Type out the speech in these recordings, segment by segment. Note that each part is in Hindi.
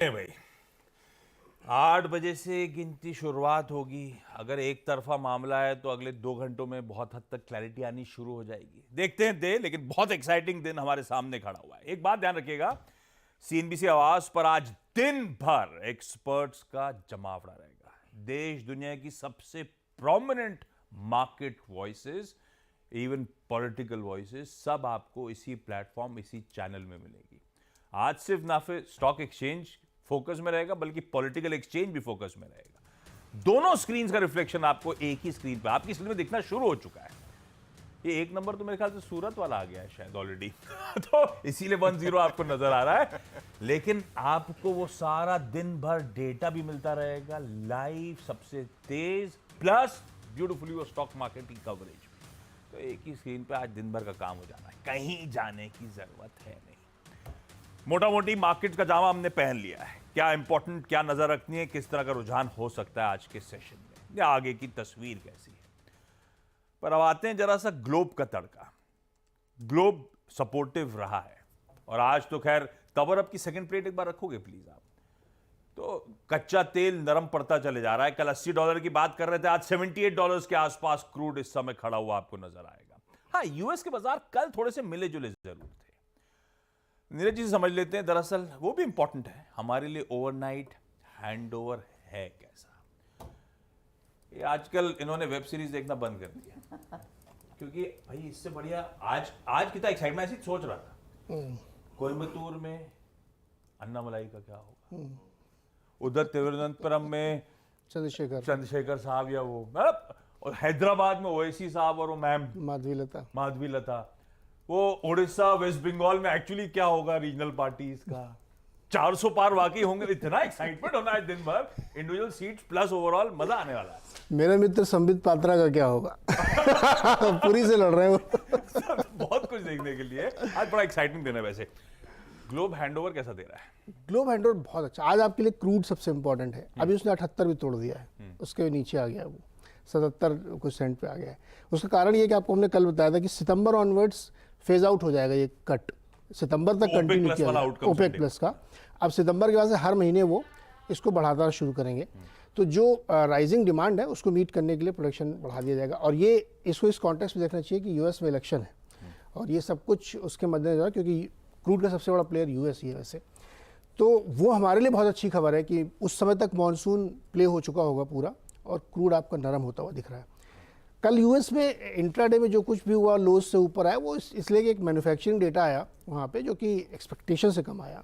भाई 8 बजे से गिनती शुरुआत होगी। अगर एक तरफा मामला है तो अगले 2 घंटों में बहुत हद तक क्लैरिटी आनी शुरू हो जाएगी। देखते हैं लेकिन बहुत एक्साइटिंग दिन हमारे सामने खड़ा हुआ है। एक बात ध्यान रखिएगा, सीएनबीसी आवाज पर आज दिन भर एक्सपर्ट्स का जमावड़ा रहेगा। देश दुनिया की सबसे prominent market voices, even political voices, सब आपको इसी प्लेटफॉर्म, इसी चैनल में मिलेगी। आज सिर्फ ना फिर स्टॉक एक्सचेंज फोकस में रहेगा, बल्कि पॉलिटिकल एक्सचेंज भी फोकस में रहेगा। दोनों स्क्रीन का रिफ्लेक्शन आपको एक ही स्क्रीन पे, आपकी स्क्रीन में दिखना शुरू हो चुका है। ये एक नंबर तो मेरे ख्याल से सूरत वाला आ गया है शायद ऑलरेडी तो इसीलिए 10 आपको नजर आ रहा है। लेकिन आपको वो सारा दिन भर डेटा भी मिलता रहेगा, लाइव, सबसे तेज, प्लस ब्यूटीफुली वो स्टॉक मार्केट की कवरेज। तो एक ही स्क्रीन पे आज दिन भर का काम हो जाना है, कहीं जाने की जरूरत है नहीं। मोटा मोटी मार्केट का जामा हमने पहन लिया है। क्या इंपॉर्टेंट, क्या नजर रखनी है, किस तरह का रुझान हो सकता है आज के सेशन में, या आगे की तस्वीर कैसी है। पर अब आते हैं जरा सा ग्लोब का तड़का। ग्लोब सपोर्टिव रहा है और आज तो खैर कवर अप की सेकंड प्लेट एक बार रखोगे प्लीज आप। तो कच्चा तेल नरम पड़ता चले जा रहा है। कल $80 की बात कर रहे थे, आज $78 के आसपास क्रूड इस समय खड़ा हुआ आपको नजर आएगा। हाँ, यूएस के बाजार कल थोड़े से मिले जुले जरूर थे। नीरज जी समझ लेते हैं, दरअसल वो भी इंपॉर्टेंट है हमारे लिए, ओवरनाइट हैंडओवर है कैसा। ये आजकल इन्होंने वेब सीरीज देखना बंद कर दिया क्योंकि भाई इससे बढ़िया आज कितना एक्साइटमेंट, ऐसी सोच रहा था कोयम्बतूर में अन्नामलाई का क्या होगा, उधर तिरुवनंतपुरम में चंद्रशेखर साहब, या वो और हैदराबाद में ओवैसी साहब और वो मैम माधवी लता, वो उड़ीसा वेस्ट बंगाल में एक्चुअली क्या होगा रीजनल पार्टीज का। 400 पार वाकई होंगे। इतना एक्साइटमेंट होना है दिन भर, इंडिविजुअल सीट्स प्लस ओवरऑल मजा आने वाला है। मेरा मित्र संबित पात्रा का क्या होगा पूरी से लड़ रहे हैं वो बहुत कुछ देखने के लिए आज बड़ा एक्साइटिंग दिन है। वैसे ग्लोब हैंडओवर कैसा दे रहा है? ग्लोब हैंडओवर बहुत अच्छा। आज आपके लिए क्रूड सबसे इंपॉर्टेंट है। अभी उसने 78 भी तोड़ दिया है, उसके नीचे आ गया, वो 77 कुछ सेंट पे आ गया है। उसका कारण ये कि आपको हमने कल बताया था कि सितंबर ऑनवर्ड्स फेज आउट हो जाएगा ये कट, सितंबर तक कंटिन्यू किया जाएगा ओपेक प्लस का। अब सितंबर के बाद से हर महीने वो इसको बढ़ाना शुरू करेंगे। तो जो राइजिंग डिमांड है उसको मीट करने के लिए प्रोडक्शन बढ़ा दिया जाएगा। और ये इसको इस कॉन्टेक्स्ट में देखना चाहिए कि यूएस में इलेक्शन है और ये सब कुछ उसके मद्देनजर, क्योंकि क्रूड का सबसे बड़ा प्लेयर यूएस ही है वैसे, तो वो हमारे लिए बहुत अच्छी खबर है कि उस समय तक मानसून प्ले हो चुका होगा पूरा और क्रूड आपका नरम होता हुआ दिख रहा है। कल यूएस में इंट्राडे में जो कुछ भी हुआ, लोज से ऊपर आया, वो इसलिए कि एक मैन्युफैक्चरिंग डेटा आया वहाँ पे जो कि एक्सपेक्टेशन से कम आया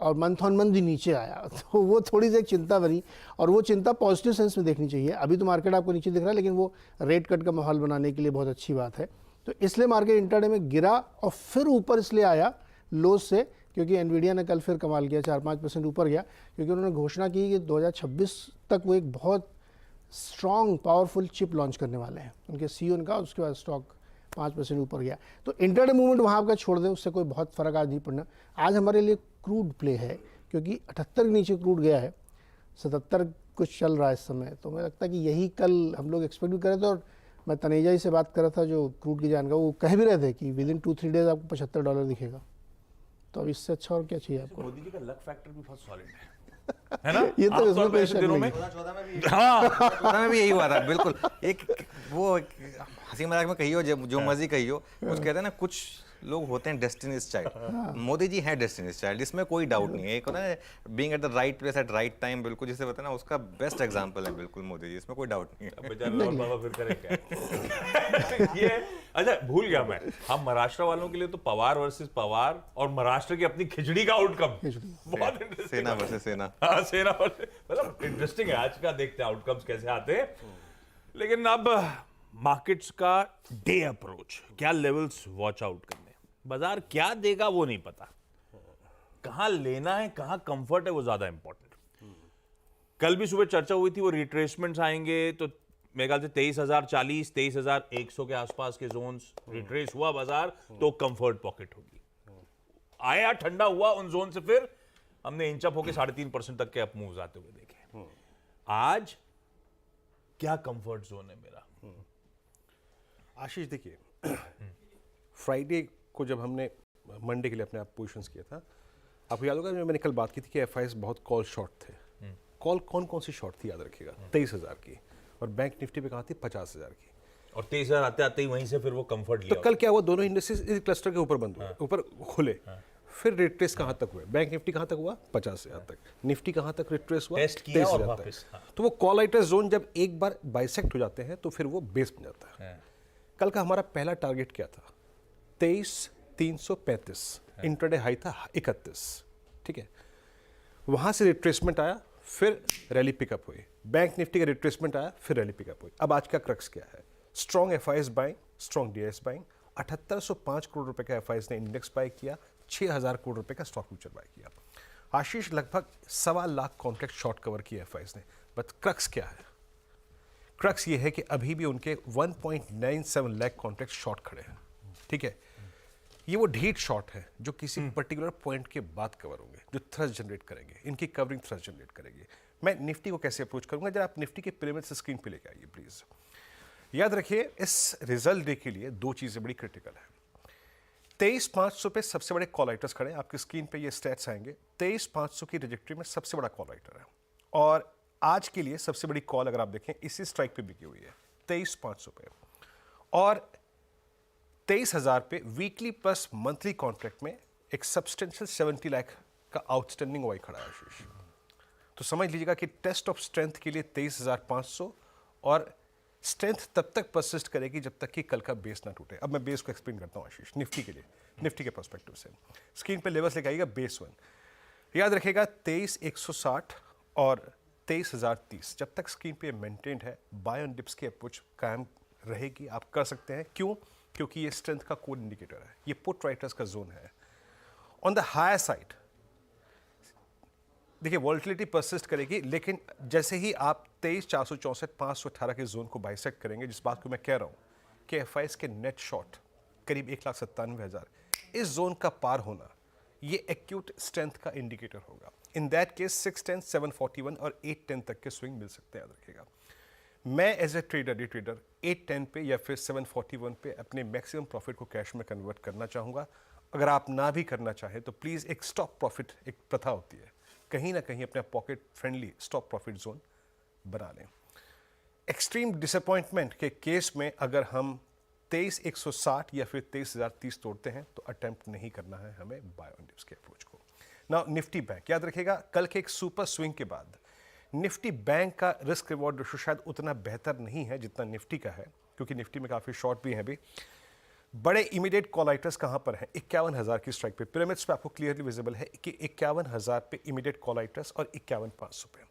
और मंथ ऑन मंथ भी नीचे आया, तो वो थोड़ी सी एक चिंता बनी और वो चिंता पॉजिटिव सेंस में देखनी चाहिए। अभी तो मार्केट आपको नीचे दिख रहा है, लेकिन वो रेट कट का माहौल बनाने के लिए बहुत अच्छी बात है। तो इसलिए मार्केट इंट्राडे में गिरा और फिर ऊपर इसलिए आया लोज से, क्योंकि एनवीडिया ने कल फिर कमाल किया, 4-5% ऊपर गया, क्योंकि उन्होंने घोषणा की कि 2026 तक वो एक बहुत स्ट्रॉन्ग पावरफुल चिप लॉन्च करने वाले हैं। उनके सीईओ ने कहा, उसके बाद स्टॉक 5% ऊपर गया। तो इंट्राडे मूवमेंट वहाँ आपका छोड़ दें, उससे कोई बहुत फर्क आज नहीं पड़ना। आज हमारे लिए क्रूड प्ले है, क्योंकि 78 के नीचे क्रूड गया है, 77 कुछ चल रहा है इस समय। तो मुझे लगता है कि यही कल हम लोग एक्सपेक्ट भी कर रहे थे। और मैं तनेजा जी से बात कर रहा था जो क्रूड की जानकार, वो कह भी रहे थे कि विद इन 2-3 डेज आपको $75 दिखेगा। तो अब इससे अच्छा और क्या चाहिए आपको? मोदी जी का लक फैक्टर भी बहुत सॉलिड है ना? ये तो इसमें कोई शक दिनों नहीं में है। 14 में भी यही हुआ था बिल्कुल। एक वो हंसी मजाक में कहियो, जो मर्जी कहियो, कुछ कहते हैं ना, कुछ लोग होते हैं डेस्टिनीज चाइल्ड। मोदी जी हैं डेस्टिनीज चाइल्ड, इसमें कोई डाउट नहीं है। एक होता है being at the right place at right time, बिल्कुल जिसे बताया ना, उसका बेस्ट एग्जांपल है बिल्कुल मोदी जी, इसमें कोई डाउट नहीं है। बेचारे राहुल बाबा फिर करेंगे ये अच्छा भूल गया मैं, हम महाराष्ट्र वालों के लिए तो पवार वर्सेस पवार और महाराष्ट्र की अपनी खिचड़ी का आउटकम बहुत इंटरेस्टिंग। सेना वर्सेस सेना, हाँ सेना वर्सेस, मतलब इंटरेस्टिंग है। आज का देखते हैं आउटकम्स कैसे आते हैं। लेकिन अब मार्केट्स का डे अप्रोच, क्या लेवल्स वॉच आउट करने, बाजार क्या देगा वो नहीं पता, कहां लेना है, कहां कंफर्ट है, वो ज्यादा इंपॉर्टेंट। कल भी सुबह चर्चा हुई थी, वो रिट्रेसमेंट्स आएंगे तो मेरे ख्याल से 23,040 23,100 के आसपास के जोन्स रिट्रेस हुआ बाजार, तो कंफर्ट पॉकेट होगी। आया ठंडा हुआ उन जोन से, फिर हमने इंच अप होकर 3.5% तक के अप मूव्स आते हुए देखे। आज क्या कंफर्ट जोन है मेरा? आशीष, देखिए फ्राइडे को जब हमने मंडे के लिए अपने आप पोजिशंस किया था, आपको याद होगा मैंने कल बात की थी कि एफआईएस बहुत कॉल शॉर्ट थे। कॉल कौन कौन सी शॉर्ट थी याद रखिएगा, 23,000 की, और बैंक निफ्टी पे कहा थी 50,000 की। और 23,000 आते आते ही वहीं से फिर वो कंफर्ट लिया। तो कल क्या हुआ, दोनों इंडस्ट्रीज इस क्लस्टर के ऊपर बंद हुए, ऊपर खुले। फिर रिट्रेस कहाँ तक हुए, बैंक निफ्टी कहाँ तक हुआ 50,000 तक, निफ्टी कहाँ तक रिट्रेस हुआ टेस्ट किया और 23,000 वापस, तक। तो वो कॉल राइटर्स जोन जब एक बार बाइसेक्ट हो जाते हैं तो फिर वो बेस बन जाता है। कल का हमारा पहला टारगेट क्या था, 23,335, इंट्राडे हाई था 31, ठीक है। वहां से रिट्रेसमेंट आया, फिर रैली पिकअप हुई, बैंक निफ्टी का रिट्रेसमेंट आया, फिर रैली पिकअप हुई। अब आज का क्रक्स क्या है, strong FIS buying, strong DIIs buying, 7805 crore रुपए का एफआईएस ने इंडेक्स बाय किया, 6,000 करोड़ रुपए का स्टॉक फ्यूचर बाय किया। आशीष लगभग 1.25 लाख कॉन्ट्रैक्ट शॉर्ट कवर किया एफआईएस ने। बट क्रक्स क्या है, क्रक्स ये है कि अभी भी उनके 1.97 लाख कॉन्ट्रैक्ट शॉर्ट खड़े हैं, ठीक है। ये वो ढीठ शॉर्ट है जो किसी पर्टिकुलर पॉइंट के बाद कवर होंगे, जो थ्रस्ट जनरेट करेंगे, इनकी कवरिंग थ्रस्ट जनरेट करेगी। मैं निफ्टी को कैसे अप्रोच करूंगा, जरा आप निफ्टी के पिरामिड से स्क्रीन पे लेके आइए प्लीज। याद रखिए इस रिजल्ट डे के लिए दो चीजें बड़ी क्रिटिकल है। 23,500 पे सबसे बड़े कॉल राइटर्स खड़े हैं, आपकी स्क्रीन पे ये स्टैट्स आएंगे। 23,500 की ट्रैजेक्टरी में सबसे बड़ा कॉल राइटर है, और आज के लिए सबसे बड़ी कॉल अगर आप देखें इसी स्ट्राइक पे बिकी हुई है 23,500 पे, और 23,000 पे वीकली प्लस मंथली कॉन्ट्रैक्ट में एक सब्सटेंशियल 70 लाख का आउटस्टैंडिंग वाई खड़ा है आशीष। तो समझ लीजिएगा कि टेस्ट ऑफ स्ट्रेंथ के लिए 23,500, और स्ट्रेंथ तब तक परसिस्ट करेगी जब तक कि कल का बेस ना टूटे। अब मैं बेस को एक्सप्लेन करता हूँ आशीष, निफ्टी के लिए, निफ्टी के पर्सपेक्टिव से। स्क्रीन पे लेवल्स लेके आइएगा, बेस 1 याद रखेगा 23,160 और 23,030, जब तक स्क्रीन पे मेंटेन्ड है बाय ऑन डिप्स की अप्रोच कायम रहेगी, आप कर सकते हैं। क्यों, क्योंकि ये स्ट्रेंथ का कोड इंडिकेटर है, ये पुट राइटर्स का जोन है। ऑन द हायर साइड देखिए वॉलिटिलिटी परसिस्ट करेगी, लेकिन जैसे ही आप 23,464, 518 के जोन को बाइसेक्ट करेंगे, जिस बात को मैं कह रहा हूं कि एफआईएस के नेट शॉर्ट करीब 1,97,000, इस जोन का पार होना ये एक्यूट स्ट्रेंथ का इंडिकेटर होगा। इन दैट केस 610, 741 और 810 तक के स्विंग मिल सकते हैं, याद रखिएगा। मैं as a trader, day trader 810 पे या फिर 741 पे अपने मैक्सिमम प्रॉफिट को कैश में कन्वर्ट करना चाहूँगा। अगर आप ना भी करना चाहें तो प्लीज़ एक स्टॉप प्रॉफिट, एक प्रथा होती है, कहीं ना कहीं अपना pocket friendly stop profit zone बना लें। एक्सट्रीम डिसअपॉइंटमेंट के केस में अगर हम 23,160 या फिर 23,030 तोड़ते हैं तो अटेम्प्ट नहीं करना है हमें बाय ऑन डिप्स के अप्रोच को। नाउ निफ्टी बैंक, याद रखिएगा कल के एक सुपर स्विंग के बाद निफ्टी बैंक का रिस्क रिवॉर्ड रेशो शायद उतना बेहतर नहीं है जितना निफ्टी का है, क्योंकि निफ्टी में काफ़ी शॉर्ट भी हैं अभी। बड़े इमीडिएट कॉल राइटर्स कहाँ पर हैं, 51,000 की स्ट्राइक पे, पिरामिड्स पे आपको क्लियरली विजिबल है कि 51,000 पे इमीडिएट कॉल राइटर्स और 51,500 पे।